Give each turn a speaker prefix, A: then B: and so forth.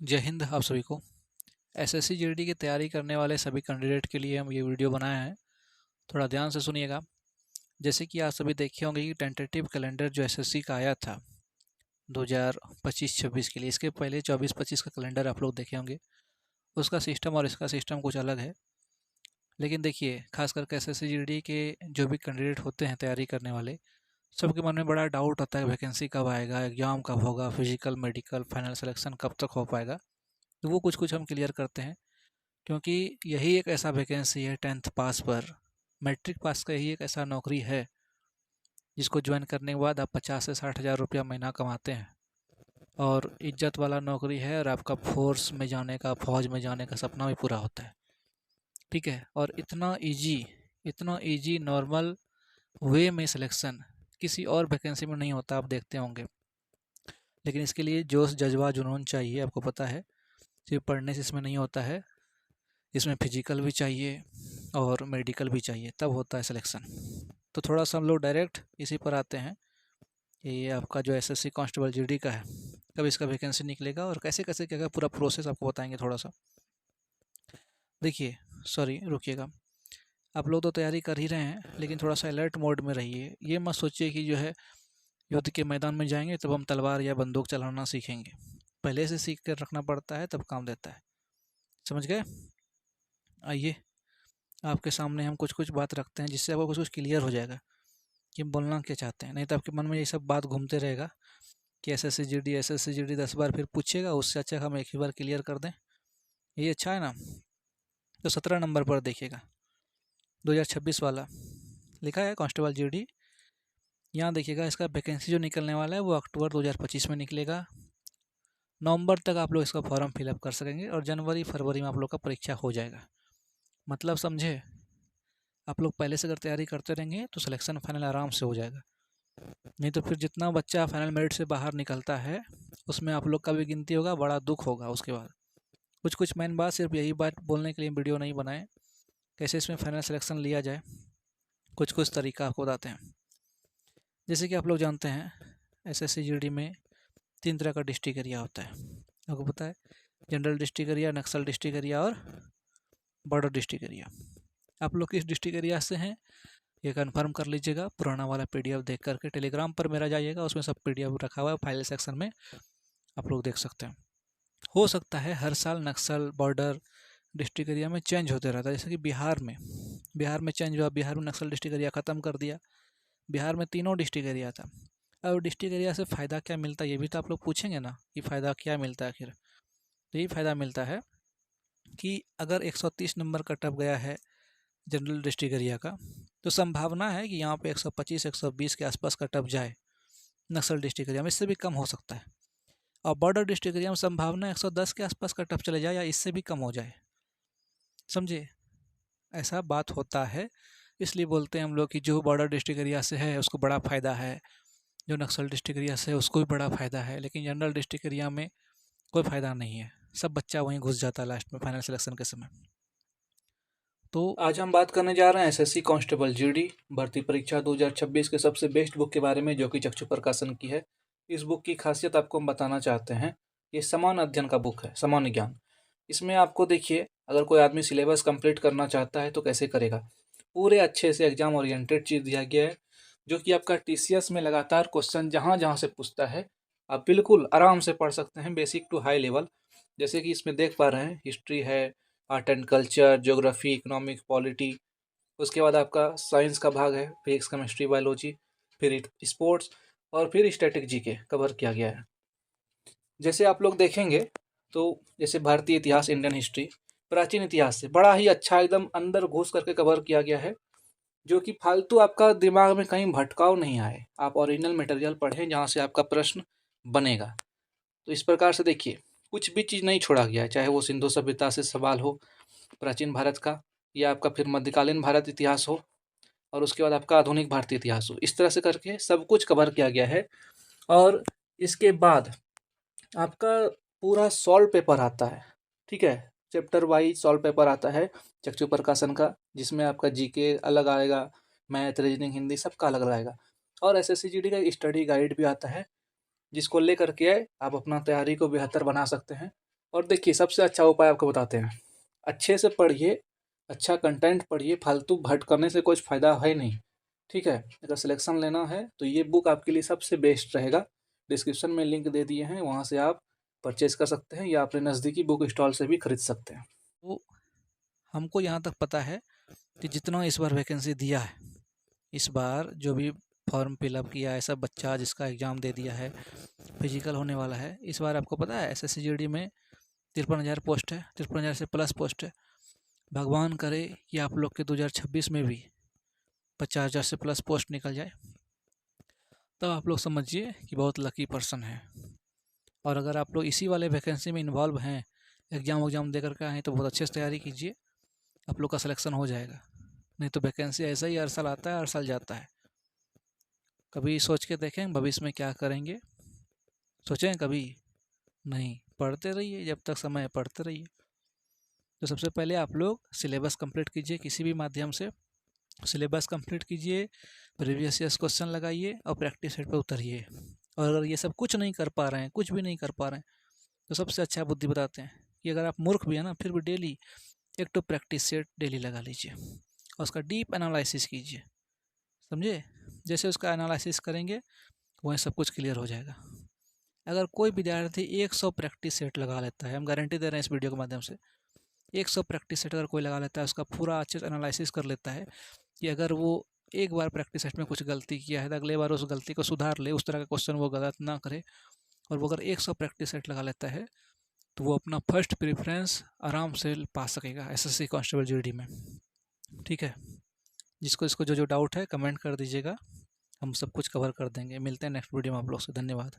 A: जय हिंद आप सभी को। एसएससी जीडी की तैयारी करने वाले सभी कैंडिडेट के लिए हम ये वीडियो बनाए हैं। थोड़ा ध्यान से सुनिएगा। जैसे कि आप सभी देखे होंगे कि टेंटेटिव कैलेंडर जो एसएससी का आया था 2025-26 के लिए, इसके पहले 24-25 का कैलेंडर आप लोग देखे होंगे। उसका सिस्टम और इसका सिस्टम कुछ अलग है। लेकिन देखिए, खास करके एसएससी जीडी के जो भी कैंडिडेट होते हैं तैयारी करने वाले, सबके मन में बड़ा डाउट होता है वैकेंसी कब आएगा, एग्ज़ाम कब होगा, फिजिकल, मेडिकल, फाइनल सिलेक्शन कब तक हो पाएगा। तो वो कुछ कुछ हम क्लियर करते हैं, क्योंकि यही एक ऐसा वैकेंसी है 10th पास पर, मैट्रिक पास का यही एक ऐसा नौकरी है जिसको ज्वाइन करने के बाद आप 50 से 60 हज़ार रुपया महीना कमाते हैं और इज्जत वाला नौकरी है, और आपका फोर्स में जाने का, फौज में जाने का सपना भी पूरा होता है। ठीक है, और इतना इजी नॉर्मल वे में सिलेक्शन किसी और वैकेंसी में नहीं होता, आप देखते होंगे। लेकिन इसके लिए जोश, जज्बा, जुनून चाहिए। आपको पता है सिर्फ पढ़ने से इसमें नहीं होता है, इसमें फिजिकल भी चाहिए और मेडिकल भी चाहिए, तब होता है सिलेक्शन। तो थोड़ा सा हम लोग डायरेक्ट इसी पर आते हैं कि ये आपका जो एसएससी कांस्टेबल जीडी का है, कब इसका वैकेंसी निकलेगा और कैसे कैसे क्या क्या पूरा प्रोसेस आपको बताएंगे थोड़ा सा। देखिए, सॉरी रुकिएगा, आप लोग तो तैयारी कर ही रहे हैं, लेकिन थोड़ा सा अलर्ट मोड में रहिए। ये मत सोचिए कि जो है युद्ध के मैदान में जाएंगे तब हम तलवार या बंदूक चलाना सीखेंगे। पहले से सीख कर रखना पड़ता है, तब काम देता है। समझ गए? आइए, आपके सामने हम कुछ कुछ बात रखते हैं जिससे आपको कुछ कुछ क्लियर हो जाएगा कि हम बोलना क्या चाहते हैं। नहीं तो आपके मन में ये सब बात घूमते रहेगा कि एसएससी जीडी 10 बार फिर पूछेगा, उससे अच्छा हम एक ही बार क्लियर कर दें। ये अच्छा है ना? तो 17 नंबर पर देखिएगा, 2026 वाला लिखा है कांस्टेबल जीडी। यहाँ देखिएगा, इसका वैकेंसी जो निकलने वाला है वो अक्टूबर 2025 में निकलेगा। नवंबर तक आप लोग इसका फॉर्म फिलअप कर सकेंगे और जनवरी फरवरी में आप लोग का परीक्षा हो जाएगा। मतलब समझे? आप लोग पहले से अगर तैयारी करते रहेंगे तो सिलेक्शन फाइनल आराम से हो जाएगा। नहीं तो फिर जितना बच्चा फाइनल मेरिट से बाहर निकलता है उसमें आप लोग का भी गिनती होगा, बड़ा दुख होगा उसके बाद। कुछ कुछ मेन बात, सिर्फ यही बात बोलने के लिए वीडियो नहीं बनाए, कैसे इसमें फाइनल सिलेक्शन लिया जाए, कुछ कुछ तरीका आपको बताते हैं। जैसे कि आप लोग जानते हैं एसएससी जीडी में 3 तरह का डिस्ट्रिक्ट एरिया होता है। आपको पता है, जनरल डिस्ट्रिक्ट एरिया, नक्सल डिस्ट्रिक्ट एरिया और बॉर्डर डिस्ट्रिक्ट एरिया। आप लोग किस डिस्ट्रिक्ट एरिया से हैं ये कंफर्म कर लीजिएगा। पुराना वाला पीडीएफ देख करके टेलीग्राम पर मेरा जाइएगा, उसमें सब पीडीएफ रखा हुआ है, फाइल सेक्शन में आप लोग देख सकते हैं। हो सकता है हर साल नक्सल, बॉर्डर डिस्ट्रिक्ट एरिया में चेंज होते रहता है। जैसे कि बिहार में चेंज हुआ, बिहार में नक्सल डिस्ट्रिक्ट एरिया ख़त्म कर दिया। बिहार में तीनों डिस्ट्रिक्ट एरिया था। अब डिस्ट्रिक्ट एरिया से फ़ायदा क्या मिलता है, ये भी तो आप लोग पूछेंगे ना कि फ़ायदा क्या मिलता है आखिर। तो यही फ़ायदा मिलता है कि अगर 130 नंबर कट ऑफ गया है जनरल डिस्ट्रिक्ट एरिया का, तो संभावना है कि यहाँ पे 125 120 के आसपास कट ऑफ जाए। नक्सल डिस्ट्रिक्ट एरिया में इससे भी कम हो सकता है, और बॉर्डर डिस्ट्रिक्ट एरिया में संभावना 110 के आसपास कट ऑफ चले जाए या इससे भी कम हो जाए। समझे? ऐसा बात होता है। इसलिए बोलते हैं हम लोग कि जो बॉर्डर डिस्ट्रिक्ट एरिया से है उसको बड़ा फ़ायदा है, जो नक्सल डिस्ट्रिक्ट एरिया से है उसको भी बड़ा फ़ायदा है। लेकिन जनरल डिस्ट्रिक्ट एरिया में कोई फ़ायदा नहीं है, सब बच्चा वहीं घुस जाता है लास्ट में फाइनल सिलेक्शन के समय। तो आज हम बात करने जा रहे हैं एसएससी कांस्टेबल जीडी भर्ती परीक्षा 2026 के सबसे बेस्ट बुक के बारे में, जो कि चक्षु प्रकाशन की है। इस बुक की खासियत आपको हम बताना चाहते हैं। ये समान अध्ययन का बुक है, सामान्य ज्ञान। इसमें आपको देखिए, अगर कोई आदमी सिलेबस कंप्लीट करना चाहता है तो कैसे करेगा, पूरे अच्छे से एग्जाम ओरिएंटेड चीज़ दिया गया है, जो कि आपका टीसीएस में लगातार क्वेश्चन जहाँ जहाँ से पूछता है आप बिल्कुल आराम से पढ़ सकते हैं, बेसिक टू हाई लेवल। जैसे कि इसमें देख पा रहे हैं, हिस्ट्री है, art and culture, geography, economic, polity. उसके बाद आपका साइंस का भाग है, फिजिक्स, केमिस्ट्री, बायोलॉजी, फिर स्पोर्ट्स, और फिर स्टैटिक जीके कवर किया गया है। जैसे आप लोग देखेंगे तो जैसे भारतीय इतिहास, इंडियन हिस्ट्री, प्राचीन इतिहास से बड़ा ही अच्छा एकदम अंदर घुस करके कवर किया गया है, जो कि फालतू आपका दिमाग में कहीं भटकाव नहीं आए। आप ओरिजिनल मटेरियल पढ़ें जहाँ से आपका प्रश्न बनेगा। तो इस प्रकार से देखिए, कुछ भी चीज़ नहीं छोड़ा गया है, चाहे वो सिंधु सभ्यता से सवाल हो, प्राचीन भारत का, या आपका फिर मध्यकालीन भारत इतिहास हो, और उसके बाद आपका आधुनिक भारतीय इतिहास हो। इस तरह से करके सब कुछ कवर किया गया है। और इसके बाद आपका पूरा सॉल्व पेपर आता है। ठीक है, चैप्टर वाइज सॉल्व पेपर आता है चक्षु प्रकाशन का, जिसमें आपका जीके अलग आएगा, मैथ, रीजनिंग, हिंदी सबका अलग आएगा। और एसएससी जीडी का स्टडी गाइड भी आता है, जिसको लेकर के आप अपना तैयारी को बेहतर बना सकते हैं। और देखिए सबसे अच्छा उपाय आपको बताते हैं, अच्छे से पढ़िए, अच्छा कंटेंट पढ़िए, फालतू भटकने से कुछ फ़ायदा है नहीं, ठीक है? अगर सिलेक्शन लेना है तो ये बुक आपके लिए सबसे बेस्ट रहेगा। डिस्क्रिप्शन में लिंक दे दिए हैं, वहाँ से आप परचेज़ कर सकते हैं या अपने नज़दीकी बुक स्टॉल से भी खरीद सकते हैं। तो हमको यहाँ तक पता है कि जितना इस बार वैकेंसी दिया है, इस बार जो भी फॉर्म फिलअप किया है सब बच्चा जिसका एग्ज़ाम दे दिया है, फिजिकल होने वाला है, इस बार आपको पता है एसएससी जीडी में 53,000 पोस्ट है, 53,000 से प्लस पोस्ट है। भगवान करे कि आप लोग के 2026 में भी 50,000 से प्लस पोस्ट निकल जाए, तब आप लोग समझिए कि बहुत लकी पर्सन है। और अगर आप लोग इसी वाले वैकेंसी में इन्वॉल्व हैं, एग्ज़ाम दे कर के आए, तो बहुत अच्छे से तैयारी कीजिए, आप लोग का सिलेक्शन हो जाएगा। नहीं तो वैकेंसी ऐसा ही हर साल आता है, हर साल जाता है। कभी सोच के देखें भविष्य में क्या करेंगे? सोचें कभी? नहीं। पढ़ते रहिए, जब तक समय है पढ़ते रहिए। तो सबसे पहले आप लोग सिलेबस कंप्लीट कीजिए किसी भी माध्यम से, सिलेबस कंप्लीट कीजिए, प्रीवियस ईयर्स क्वेश्चन लगाइए और प्रैक्टिस सेट पे उतरिए। और अगर ये सब कुछ नहीं कर पा रहे हैं, कुछ भी नहीं कर पा रहे हैं, तो सबसे अच्छा बुद्धि बताते हैं कि अगर आप मूर्ख भी हैं ना, फिर भी डेली एक तो प्रैक्टिस सेट डेली लगा लीजिए और उसका डीप एनालिसिस कीजिए, समझे? जैसे उसका एनालिसिस करेंगे वहीं सब कुछ क्लियर हो जाएगा। अगर कोई विद्यार्थी 100 प्रैक्टिस सेट लगा लेता है, हम गारंटी दे रहे हैं इस वीडियो के माध्यम से, 100 प्रैक्टिस सेट अगर कोई लगा लेता है, उसका पूरा अच्छे से एनालिसिस कर लेता है कि अगर वो एक बार प्रैक्टिस सेट में कुछ गलती किया है तो अगले बार उस गलती को सुधार ले, उस तरह का क्वेश्चन वो गलत ना करे, और वो अगर 100 प्रैक्टिस सेट लगा लेता है तो वो अपना फर्स्ट प्रेफरेंस आराम से पा सकेगा एसएससी कांस्टेबल जीडी में, ठीक है? जिसको इसको जो जो डाउट है कमेंट कर दीजिएगा, हम सब कुछ कवर कर देंगे। मिलते हैं नेक्स्ट वीडियो में आप लोग से। धन्यवाद।